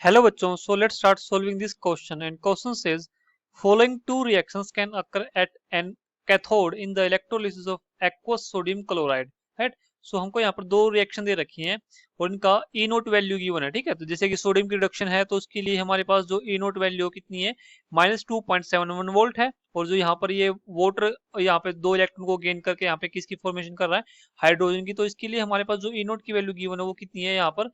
Hello बच्चों, so let's start solving this question and question says following two reactions can occur at an cathode in the electrolysis of aqueous sodium chloride. Right. So हमको यहाँ पर दो reaction दे रखी हैं और इनका ई note value given है। ठीक है, तो जैसे कि सोडियम की रिडक्शन है तो उसके लिए हमारे पास जो ई नोट वैल्यू कितनी है, -2.71 वोल्ट है। और जो यहाँ पर ये वाटर यहाँ पे दो इलेक्ट्रॉन को गेन करके यहाँ पे किसकी फॉर्मेशन कर रहा है, हाइड्रोजन की। तो इसके लिए हमारे पास जो ई नोट की वैल्यू गिवन है वो कितनी है, यहाँ पर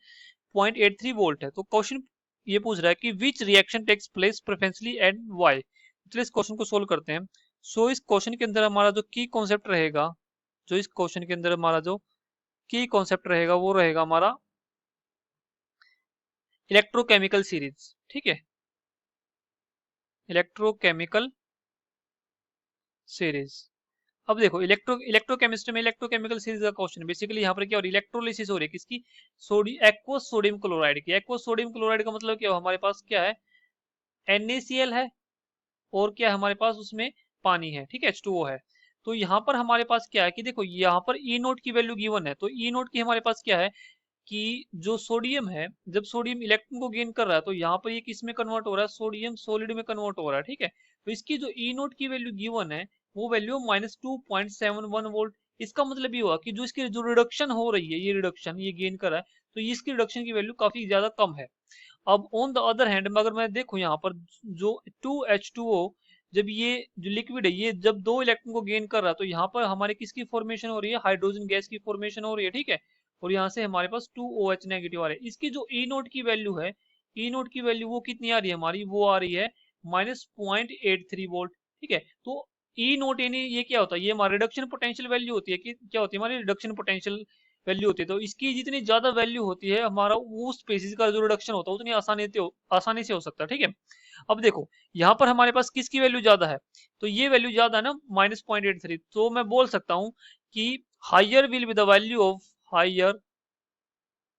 0.83 वोल्ट है। तो क्वेश्चन ये पूछ रहा है कि which reaction takes place preferentially and why. चलिए इस क्वेश्चन को सोल्व करते हैं। सो इस क्वेश्चन के अंदर हमारा जो की कॉन्सेप्ट रहेगा, जो इस क्वेश्चन के अंदर हमारा जो की कॉन्सेप्ट रहेगा वो रहेगा हमारा इलेक्ट्रोकेमिकल सीरीज। ठीक है, इलेक्ट्रोकेमिकल सीरीज। अब देखो इलेक्ट्रोकेमिस्ट्री में इलेक्ट्रोकेमिकल सीरीज का क्वेश्चन बेसिकली यहाँ पर क्या हो रही है, इलेक्ट्रोलिसिस हो रही है किसकी, एक्वस सोडियम क्लोराइड की। एक्वस सोडियम क्लोराइड का मतलब क्या हो, हमारे पास क्या है, NaCl है और क्या हमारे पास उसमें पानी है। ठीक है, H2O है। तो यहाँ पर हमारे पास क्या है कि देखो यहाँ पर ई नोट की वैल्यू गिवन है। तो ई नोट की हमारे पास क्या है कि जो सोडियम है, जब सोडियम इलेक्ट्रॉन को गेन कर रहा है तो यहाँ पर ये किस में कन्वर्ट हो रहा है, सोडियम सोलिड में कन्वर्ट हो रहा है। ठीक है, तो इसकी जो ई नोट की वैल्यू गिवन है वो वैल्यू -2.71 वोल्ट। इसका मतलब ये हुआ कि जो इसकी जो रिडक्शन हो रही है, ये रिडक्शन ये गेन कर रहा है, तो इसकी रिडक्शन की वैल्यू काफी ज्यादा कम है। अब ऑन द अदर हैंड में अगर मैं देखूं यहाँ पर जो 2H2O, जब ये जो लिक्विड है ये जब दो इलेक्ट्रॉन को गेन कर रहा है तो यहाँ पर हमारे किसकी फॉर्मेशन हो रही है, हाइड्रोजन गैस की फॉर्मेशन हो रही है। ठीक है, और यहाँ से हमारे पास 2OH नेगेटिव आ रहा है। इसकी जो ई नोट की वैल्यू है, ई नोट की वैल्यू वो कितनी आ रही है हमारी, वो आ रही है -0.83 वोल्ट। ठीक है, तो ई नोट यानी ये क्या होता है, ये हमारी रिडक्शन पोटेंशियल वैल्यू होती है कि क्या होती है, हमारी रिडक्शन पोटेंशियल वैल्यू होती है। तो इसकी जितनी ज्यादा वैल्यू होती है हमारा उस स्पेसिस का जो रिडक्शन होता है उतनी आसानी से हो सकता है। ठीक है, अब देखो यहाँ पर हमारे पास किसकी वैल्यू ज्यादा है, तो ये वैल्यू ज्यादा है ना, -0.83। तो मैं बोल सकता हूँ कि higher will be the value of, higher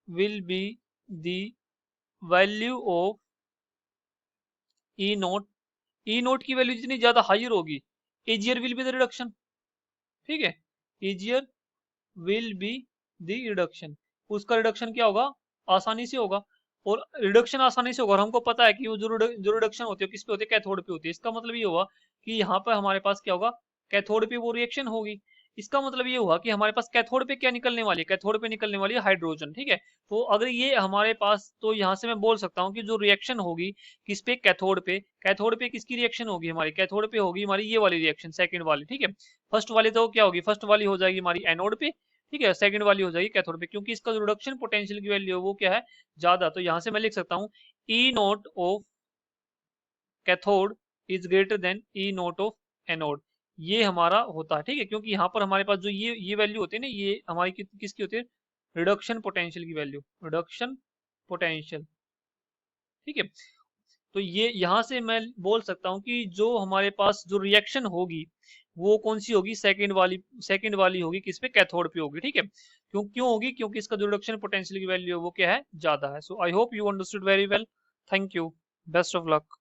will be the value of E naught. E naught की वैल्यू जितनी ज्यादा हायर होगी, easier will be the reduction. ठीक है, easier will be the reduction। उसका रिडक्शन क्या होगा, आसानी से होगा। और रिडक्शन आसानी से होगा और हमको पता है कि वो जो रिडक्शन होती है किस पे होती है, कैथोड पे होती है। इसका मतलब ये हुआ कि यहाँ पर हमारे पास क्या होगा, कैथोड पे वो रिएक्शन होगी। इसका मतलब ये हुआ कि हमारे पास कैथोड पे क्या निकलने वाली है, कैथोड पे निकलने वाली है हाइड्रोजन। ठीक है, तो अगर ये हमारे पास, तो यहाँ से मैं बोल सकता हूँ कि जो रिएक्शन होगी किस पे, कैथोड पे। कैथोड पे किसकी रिएक्शन होगी, हमारी कैथोड पे होगी हमारी ये वाली रिएक्शन, सेकंड वाली। ठीक है, फर्स्ट वाली तो क्या होगी, फर्स्ट वाली हो जाएगी हमारी एनोड पे। ठीक है, सेकंड वाली हो जाएगी कैथोड पे, क्योंकि इसका जो रिडक्शन पोटेंशियल की वैल्यू है वो क्या है, ज्यादा। तो यहां से मैं लिख सकता हूँ E naught of cathode is greater than E naught of anode. ये हमारा होता है। ठीक है, क्योंकि यहाँ पर हमारे पास जो ये वैल्यू होती है ना, ये हमारी किसकी होती है, रिडक्शन पोटेंशियल की वैल्यू, रिडक्शन पोटेंशियल। ठीक है, तो ये यहाँ से मैं बोल सकता हूँ कि जो हमारे पास जो रिएक्शन होगी वो कौन सी होगी, सेकंड वाली होगी, किस पे, कैथोड पे होगी। ठीक है, क्यों क्यों होगी, क्योंकि इसका जो रिडक्शन पोटेंशियल की वैल्यू है वो क्या है, ज्यादा है। So I hope you understood very well. Thank you, best of luck.